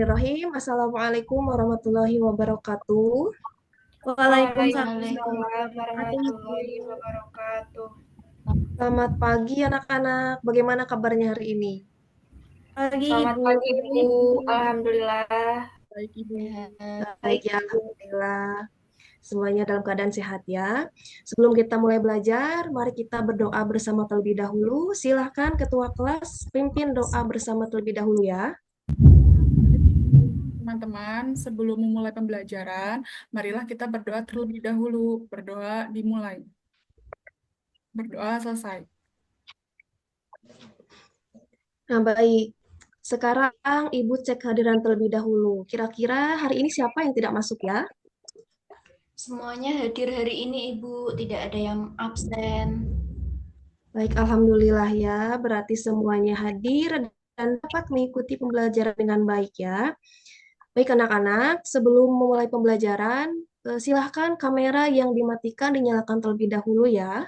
Bismillahirrahmanirrahim. Assalamualaikum warahmatullahi wabarakatuh. Waalaikumsalam Waalaikumsalam warahmatullahi wabarakatuh, Ibu. warahmatullahi wabarakatuh. Selamat pagi anak-anak. Bagaimana kabarnya hari ini? Pagi, Selamat Ibu. pagi, Bu. Alhamdulillah. Baik, Ibu. Baik ya, Alhamdulillah. Semuanya dalam keadaan sehat ya. Sebelum kita mulai belajar, mari kita berdoa bersama terlebih dahulu. Silahkan Ketua kelas pimpin doa bersama terlebih dahulu ya. Teman-teman, sebelum memulai pembelajaran, marilah kita berdoa terlebih dahulu. Berdoa dimulai. Berdoa selesai. Nah, baik. Sekarang Ibu cek hadiran terlebih dahulu. Kira-kira hari ini siapa yang tidak masuk ya? Semuanya hadir hari ini, Ibu. Tidak ada yang absen. Baik, alhamdulillah ya. Berarti semuanya hadir dan dapat mengikuti pembelajaran dengan baik ya. Baik anak-anak, sebelum memulai pembelajaran, silahkan kamera yang dimatikan dinyalakan terlebih dahulu ya.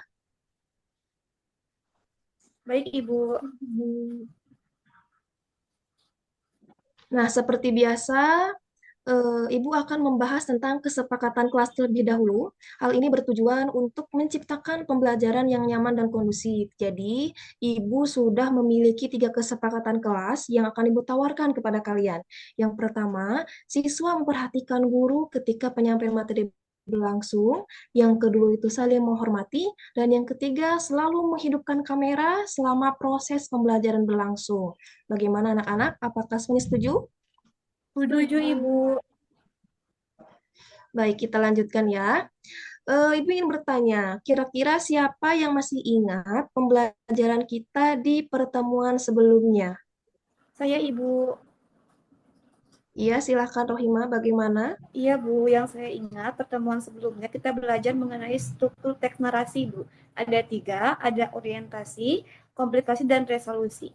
Baik, Ibu. Nah, seperti biasa, Ibu akan membahas tentang kesepakatan kelas terlebih dahulu. Hal ini bertujuan untuk menciptakan pembelajaran yang nyaman dan kondusif. Jadi, Ibu sudah memiliki 3 kesepakatan kelas yang akan Ibu tawarkan kepada kalian. Yang pertama, siswa memperhatikan guru ketika penyampaian materi berlangsung. Yang kedua itu saling menghormati. Dan yang ketiga, selalu menghidupkan kamera selama proses pembelajaran berlangsung. Bagaimana anak-anak? Apakah semuanya setuju? Setuju, Ibu. Baik, kita lanjutkan ya. Ibu ingin bertanya, kira-kira siapa yang masih ingat pembelajaran kita di pertemuan sebelumnya? Saya, Ibu. Iya, silahkan Rohima, bagaimana? Iya, Bu. Yang saya ingat, pertemuan sebelumnya kita belajar mengenai struktur teks narasi, Bu. Ada 3, ada orientasi, komplikasi, dan resolusi.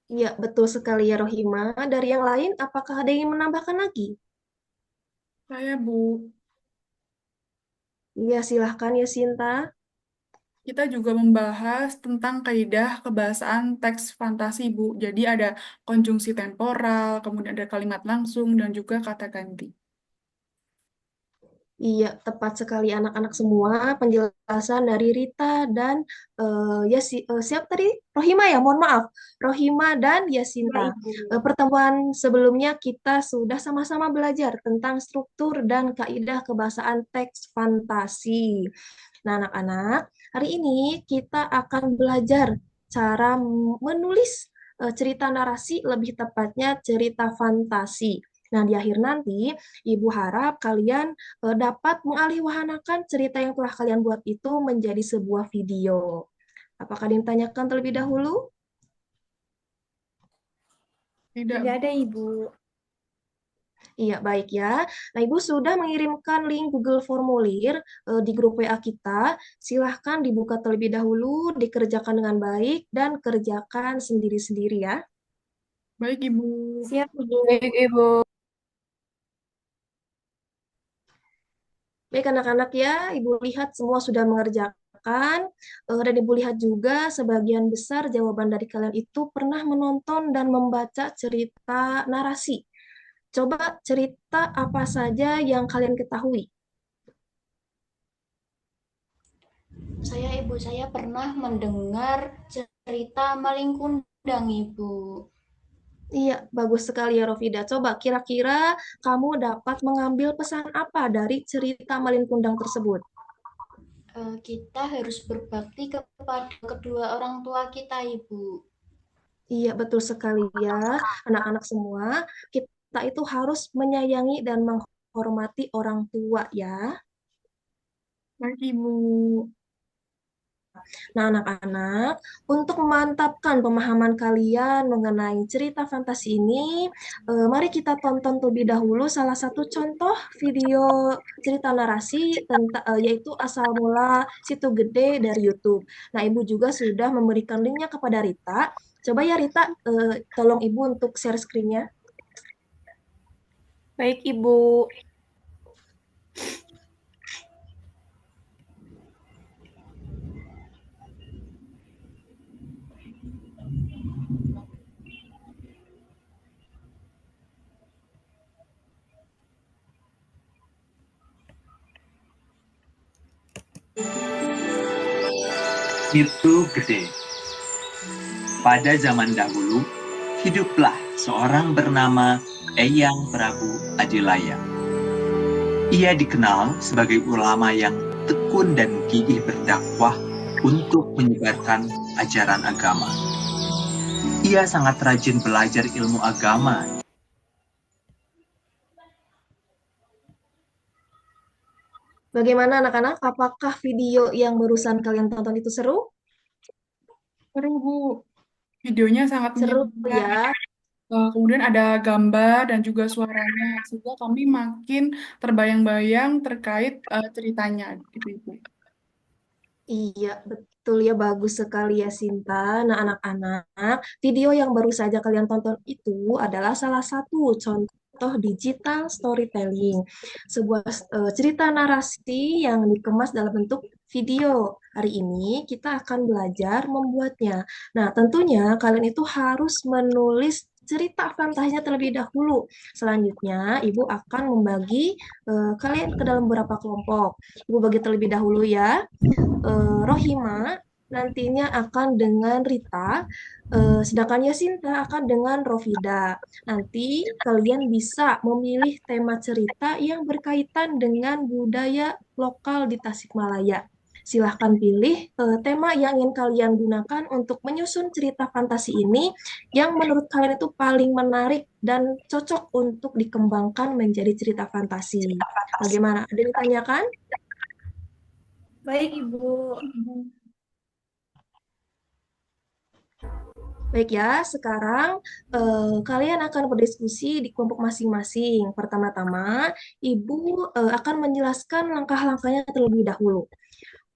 Iya, betul sekali ya Rohima. Dari yang lain, apakah ada yang menambahkan lagi? Saya, Bu. Iya, silahkan ya Sinta. Kita juga membahas tentang kaidah kebahasaan teks fantasi, Bu. Jadi ada konjungsi temporal, kemudian ada kalimat langsung, dan juga kata ganti. Iya, tepat sekali anak-anak semua. Penjelasan dari Rita dan siapa tadi? Rohima ya, mohon maaf. Rohima dan Ya, Yasinta. Ibu. Pertemuan sebelumnya kita sudah sama-sama belajar tentang struktur dan kaidah kebahasaan teks fantasi. Nah, anak-anak, hari ini kita akan belajar cara menulis cerita narasi, lebih tepatnya cerita fantasi. Nah, di akhir nanti, Ibu harap kalian dapat mengalihwahanakan cerita yang telah kalian buat itu menjadi sebuah video. Apakah ditanyakan terlebih dahulu? Tidak, Tidak Bu. ada, Ibu. Iya, baik ya. Nah, Ibu sudah mengirimkan link Google Formulir di grup WA kita. Silahkan dibuka terlebih dahulu, dikerjakan dengan baik, dan kerjakan sendiri-sendiri ya. Baik, Ibu. Siap, Ibu. Baik, Ibu. Baik anak-anak ya, Ibu lihat semua sudah mengerjakan, dan Ibu lihat juga sebagian besar jawaban dari kalian itu pernah menonton dan membaca cerita narasi. Coba cerita apa saja yang kalian ketahui. Saya pernah mendengar cerita Maling Kundang, Ibu. Iya, bagus sekali ya Rofida. Coba kira-kira kamu dapat mengambil pesan apa dari cerita Malin Kundang tersebut? Kita harus berbakti kepada kedua orang tua kita, Ibu. Iya, betul sekali ya. Anak-anak semua, kita itu harus menyayangi dan menghormati orang tua ya. Baik, Ibu. Nah, anak-anak, untuk memantapkan pemahaman kalian mengenai cerita fantasi ini, mari kita tonton terlebih dahulu salah satu contoh video cerita narasi tentang yaitu asal mula Situ Gede dari YouTube. Nah, Ibu juga sudah memberikan linknya kepada Rita. Coba ya Rita, tolong Ibu untuk share screen-nya. Baik, Ibu. Itu gede. Pada zaman dahulu, hiduplah seorang bernama Eyang Prabu Adilaya. Ia dikenal sebagai ulama yang tekun dan gigih berdakwah untuk menyebarkan ajaran agama. Ia sangat rajin belajar ilmu agama. Bagaimana anak-anak? Apakah video yang barusan kalian tonton itu seru? Seru, Bu. Videonya sangat Seru menyenangkan. ya. Kemudian ada gambar dan juga suaranya, sehingga kami makin terbayang-bayang terkait ceritanya, gitu, Ibu. Iya, betul ya, bagus sekali ya Sinta. Nah, anak-anak, video yang baru saja kalian tonton itu adalah salah satu contoh digital storytelling, sebuah cerita narasi yang dikemas dalam bentuk video. Hari ini kita akan belajar membuatnya. Nah, tentunya kalian itu harus menulis cerita fantasinya terlebih dahulu. Selanjutnya, Ibu akan membagi kalian ke dalam beberapa kelompok. Ibu bagi terlebih dahulu ya. Rohima nantinya akan dengan Rita, sedangkan Yasinta akan dengan Rofida. Nanti kalian bisa memilih tema cerita yang berkaitan dengan budaya lokal di Tasikmalaya. Silahkan pilih tema yang ingin kalian gunakan untuk menyusun cerita fantasi ini yang menurut kalian itu paling menarik dan cocok untuk dikembangkan menjadi cerita fantasi. Bagaimana? Ada yang ditanyakan? Baik, Ibu. Baik ya, sekarang kalian akan berdiskusi di kelompok masing-masing. Pertama-tama, Ibu akan menjelaskan langkah-langkahnya terlebih dahulu.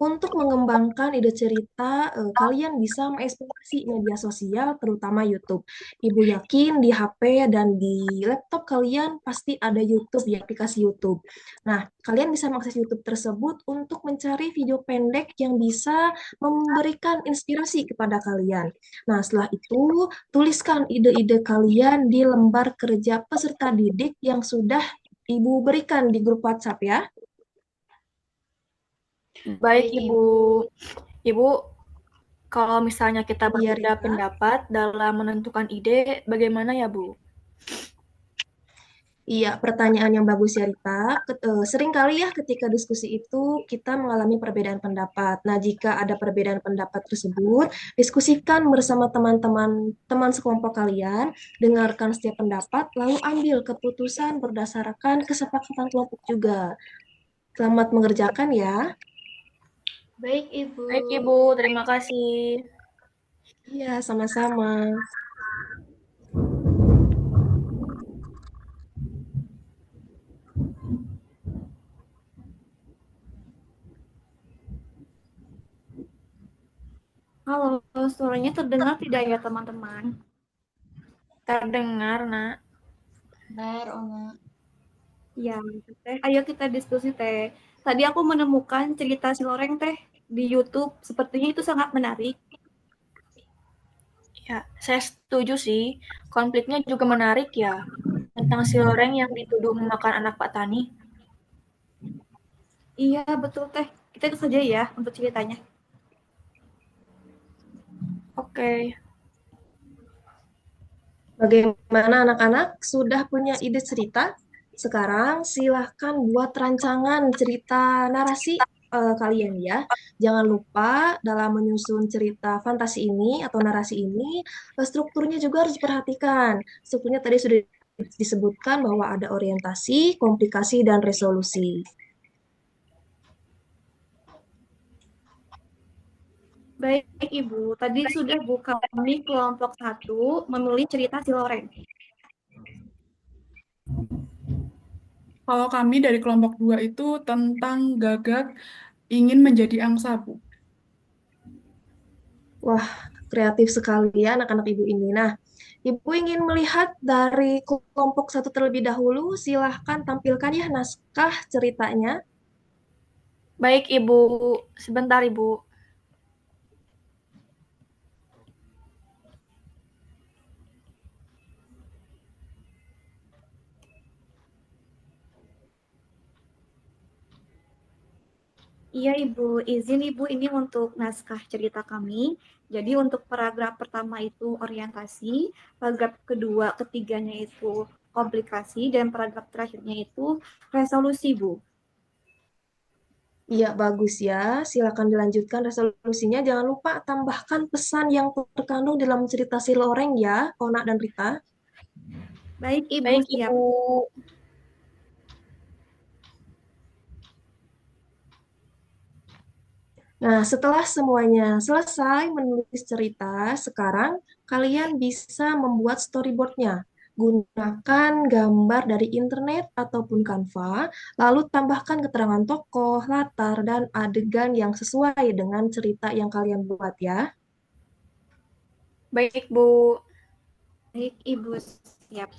Untuk mengembangkan ide cerita, kalian bisa mengeksplorasi media sosial, terutama YouTube. Ibu yakin di HP dan di laptop kalian pasti ada YouTube, ya, aplikasi YouTube. Nah, kalian bisa mengakses YouTube tersebut untuk mencari video pendek yang bisa memberikan inspirasi kepada kalian. Nah, setelah itu, tuliskan ide-ide kalian di lembar kerja peserta didik yang sudah Ibu berikan di grup WhatsApp ya. Baik, Baik, Ibu. Ibu, kalau misalnya kita Iya, berbeda Rita. pendapat dalam menentukan ide, bagaimana ya, Bu? Iya, pertanyaan yang bagus ya Rita. Sering kali ya ketika diskusi itu kita mengalami perbedaan pendapat. Nah, jika ada perbedaan pendapat tersebut, diskusikan bersama teman-teman teman sekelompok kalian, dengarkan setiap pendapat, lalu ambil keputusan berdasarkan kesepakatan kelompok juga. Selamat mengerjakan ya. Baik, Ibu. Baik, Ibu. Terima kasih. Iya, sama-sama. Halo, suaranya terdengar tidak ya, teman-teman? Terdengar, Nak. Benar, Oma. Ya, Teh. Ayo kita diskusi, Teh. Tadi aku menemukan cerita si Loreng, Teh, di YouTube. Sepertinya itu sangat menarik. Ya, saya setuju sih. Konfliknya juga menarik ya. Tentang si Loreng yang dituduh memakan anak Pak Tani. Iya, betul, Teh. Kita itu saja ya untuk ceritanya. Oke. Bagaimana anak-anak? Sudah punya ide cerita? Sekarang silahkan buat rancangan cerita narasi kalian ya. Jangan lupa dalam menyusun cerita fantasi ini atau narasi ini, strukturnya juga harus diperhatikan. Strukturnya tadi sudah disebutkan bahwa ada orientasi, komplikasi, dan resolusi. Baik, Ibu. Tadi sudah Bu kami kelompok 1 memilih cerita si Loreng. Kalau kami dari kelompok 2 itu tentang Gagak ingin menjadi angsa, Bu. Wah, kreatif sekali ya anak-anak ibu ini. Nah, ibu ingin melihat dari kelompok satu terlebih dahulu. Silahkan tampilkan ya naskah ceritanya. Baik, Ibu. Sebentar, Ibu. Iya Ibu, izin Ibu ini untuk naskah cerita kami. Jadi untuk paragraf pertama itu orientasi, paragraf kedua, ketiganya itu komplikasi, dan paragraf terakhirnya itu resolusi Bu. Iya, bagus ya. Silakan dilanjutkan resolusinya. Jangan lupa tambahkan pesan yang terkandung dalam cerita si Loreng ya, Kona dan Rita. Baik Ibu, Baik, siap. Ibu. Nah, setelah semuanya selesai menulis cerita, sekarang kalian bisa membuat storyboardnya. Gunakan gambar dari internet ataupun Canva, lalu tambahkan keterangan tokoh, latar, dan adegan yang sesuai dengan cerita yang kalian buat ya. Baik, Bu. Baik Ibu, siap.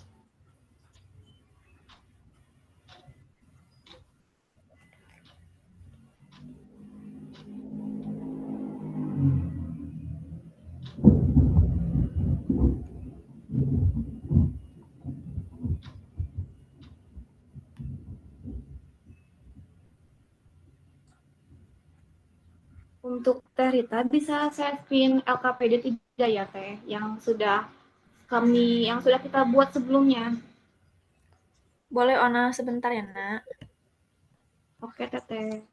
Untuk Teh Rita bisa saya screen LKPD 3 ya Teh, yang sudah kita buat sebelumnya. Boleh, Ona, sebentar ya, Nak. Oke Teteh.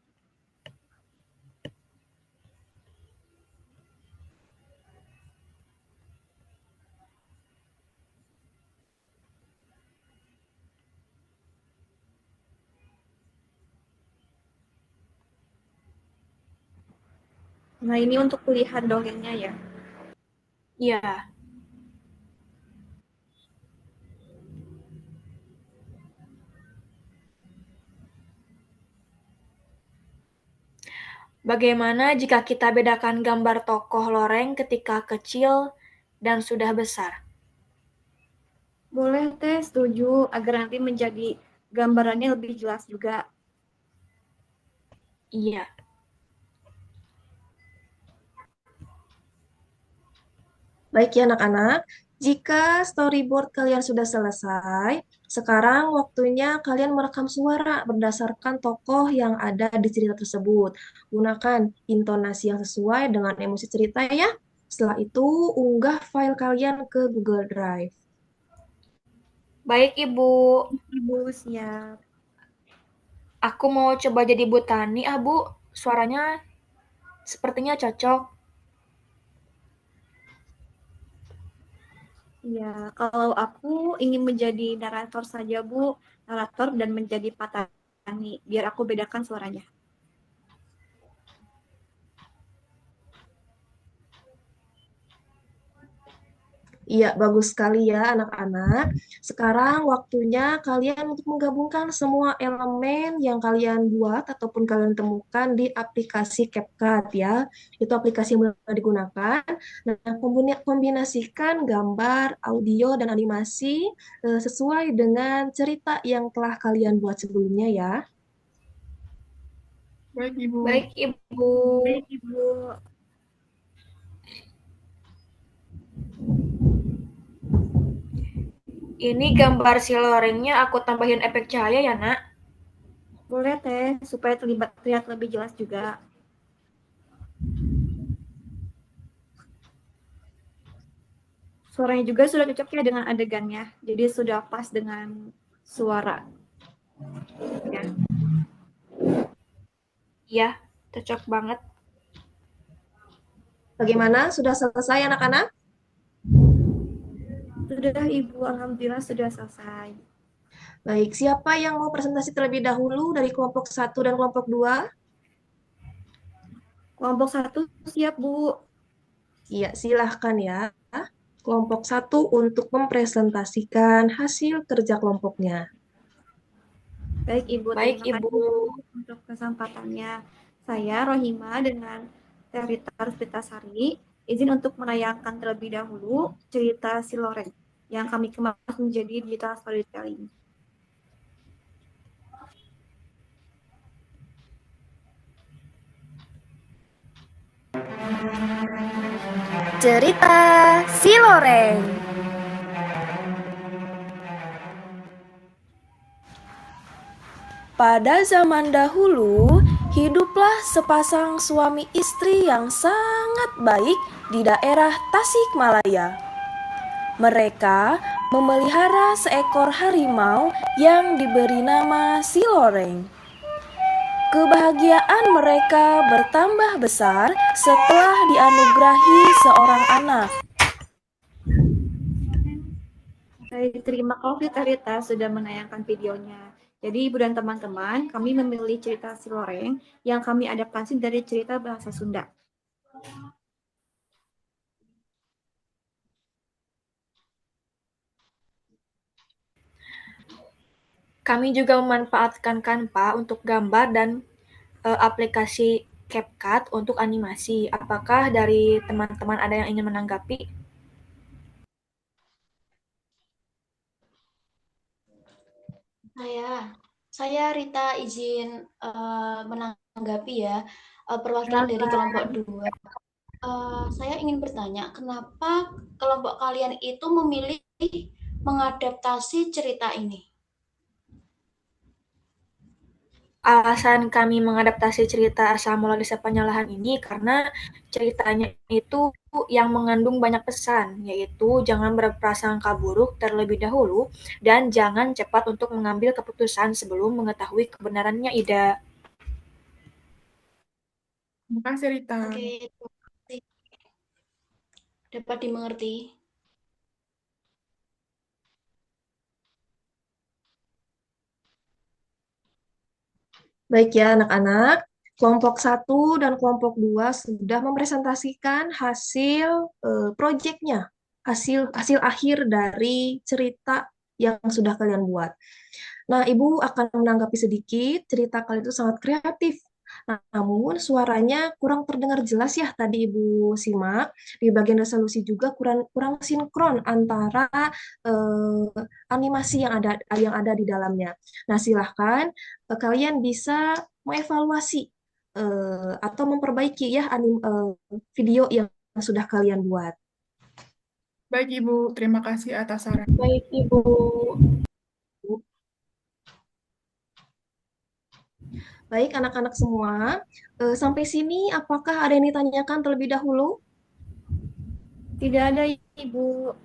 Nah ini untuk pilihan dongengnya ya. Iya. Bagaimana jika kita bedakan gambar tokoh Loreng ketika kecil dan sudah besar? Boleh Teh, setuju agar nanti menjadi gambarannya lebih jelas juga. Iya. Baik ya anak-anak, jika storyboard kalian sudah selesai, sekarang waktunya kalian merekam suara berdasarkan tokoh yang ada di cerita tersebut. Gunakan intonasi yang sesuai dengan emosi cerita ya. Setelah itu, unggah file kalian ke Google Drive. Baik, Ibu. Ibu siap. Aku mau coba jadi Bu Tani, Bu. Suaranya sepertinya cocok. Ya, kalau aku ingin menjadi narator saja Bu, narator dan menjadi Patani, biar aku bedakan suaranya. Iya, bagus sekali ya anak-anak. Sekarang waktunya kalian untuk menggabungkan semua elemen yang kalian buat ataupun kalian temukan di aplikasi CapCut ya. Itu aplikasi yang mudah digunakan. Nah, kombinasikan gambar, audio, dan animasi sesuai dengan cerita yang telah kalian buat sebelumnya ya. Baik, Ibu. Baik, Ibu. Baik Ibu. Ini gambar si Lorengnya aku tambahin efek cahaya ya, Nak? Boleh Teh, supaya terlihat lebih jelas juga. Suaranya juga sudah cocok ya dengan adegannya, jadi sudah pas dengan suara. Ya. Iya, cocok banget. Bagaimana? Sudah selesai anak-anak? Sudah Ibu, alhamdulillah sudah selesai. Baik, siapa yang mau presentasi terlebih dahulu dari kelompok 1 dan kelompok 2? Kelompok 1 siap Bu. Iya, silahkan ya. Kelompok 1 untuk mempresentasikan hasil kerja kelompoknya. Baik Ibu, Baik, terima Ibu. kasih untuk kesempatannya. Saya Rohima dengan Teh Rita Rusbitasari izin untuk menayangkan terlebih dahulu cerita si Loreng yang kami kemas menjadi digital storytelling. Cerita Si Loreng. Pada zaman dahulu, Hiduplah sepasang suami istri yang sangat baik di daerah Tasikmalaya. Mereka memelihara seekor harimau yang diberi nama Siloreng. Kebahagiaan mereka bertambah besar setelah dianugerahi seorang anak. Baik, terima kasih Rita sudah menayangkan videonya. Jadi Ibu dan teman-teman, kami memilih cerita Siloreng yang kami adaptasi dari cerita bahasa Sunda. Kami juga memanfaatkan Canva untuk gambar dan aplikasi CapCut untuk animasi. Apakah dari teman-teman ada yang ingin menanggapi? Saya Rita izin menanggapi ya, perwakilan dari kelompok 2. Saya ingin bertanya, kenapa kelompok kalian itu memilih mengadaptasi cerita ini? Alasan kami mengadaptasi cerita Asal Mula Desa Penyalahan ini karena ceritanya itu yang mengandung banyak pesan, yaitu jangan berprasangka buruk terlebih dahulu dan jangan cepat untuk mengambil keputusan sebelum mengetahui kebenarannya, Ida. Terima kasih, Rita. Oke, terima kasih. Dapat dimengerti. Baik ya anak-anak, kelompok 1 dan kelompok 2 sudah mempresentasikan hasil proyeknya, hasil hasil akhir dari cerita yang sudah kalian buat. Nah, Ibu akan menanggapi sedikit, cerita kalian itu sangat kreatif. Namun suaranya kurang terdengar jelas ya tadi Ibu simak. Di bagian resolusi juga kurang kurang sinkron antara animasi yang ada di dalamnya. Nah, silahkan kalian bisa mengevaluasi atau memperbaiki ya video yang sudah kalian buat. Baik, Ibu. Terima kasih atas saran. Baik, Ibu. Baik, anak-anak semua, sampai sini apakah ada yang ditanyakan terlebih dahulu? Tidak ada Ibu.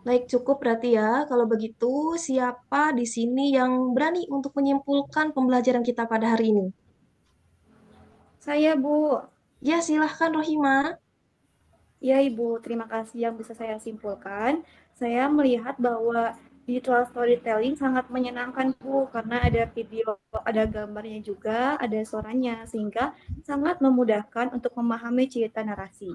Baik, cukup berarti ya. Kalau begitu, siapa di sini yang berani untuk menyimpulkan pembelajaran kita pada hari ini? Saya Bu. Ya, silahkan Rohima. Ya Ibu, terima kasih yang bisa saya simpulkan. Saya melihat bahwa digital storytelling sangat menyenangkan Bu, karena ada video, ada gambarnya juga, ada suaranya, sehingga sangat memudahkan untuk memahami cerita narasi.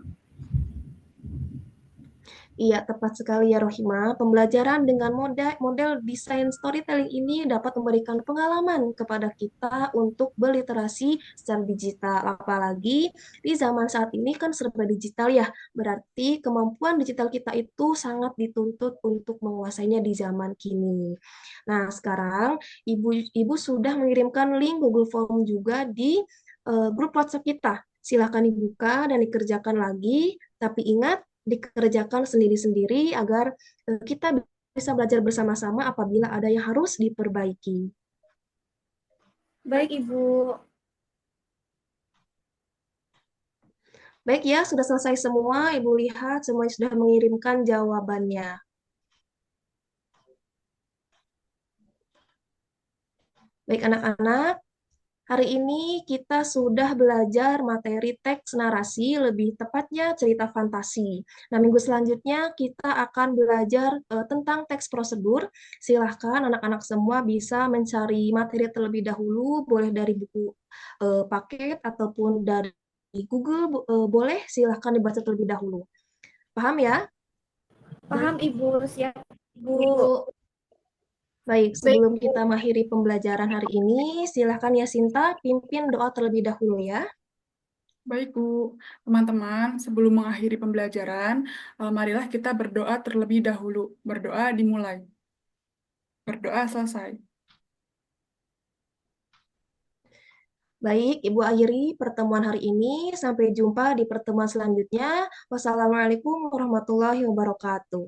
Iya, tepat sekali ya Rohima. Pembelajaran dengan model desain storytelling ini dapat memberikan pengalaman kepada kita untuk berliterasi secara digital. Apalagi di zaman saat ini kan serba digital ya. Berarti kemampuan digital kita itu sangat dituntut untuk menguasainya di zaman kini. Nah, sekarang Ibu sudah mengirimkan link Google Form juga di grup WhatsApp kita. Silakan dibuka dan dikerjakan lagi. Tapi ingat, dikerjakan sendiri-sendiri agar kita bisa belajar bersama-sama apabila ada yang harus diperbaiki. Baik Ibu. Baik ya, sudah selesai semua. Ibu lihat semuanya sudah mengirimkan jawabannya. Baik anak-anak, hari ini kita sudah belajar materi teks narasi, lebih tepatnya cerita fantasi. Nah, minggu selanjutnya kita akan belajar tentang teks prosedur. Silahkan anak-anak semua bisa mencari materi terlebih dahulu, boleh dari buku paket ataupun dari Google, boleh silahkan dibaca terlebih dahulu. Paham ya? Paham Ibu, siap Ibu. Baik, sebelum kita mengakhiri pembelajaran hari ini, silahkan ya Sinta pimpin doa terlebih dahulu ya. Baik, Bu. Teman-teman, sebelum mengakhiri pembelajaran, marilah kita berdoa terlebih dahulu. Berdoa dimulai. Berdoa selesai. Baik, Ibu akhiri pertemuan hari ini. Sampai jumpa di pertemuan selanjutnya. Wassalamualaikum warahmatullahi wabarakatuh.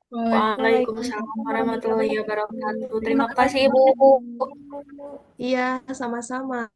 Waalaikumsalam warahmatullahi wabarakatuh. Terima kasih, Ibu. Iya, sama-sama.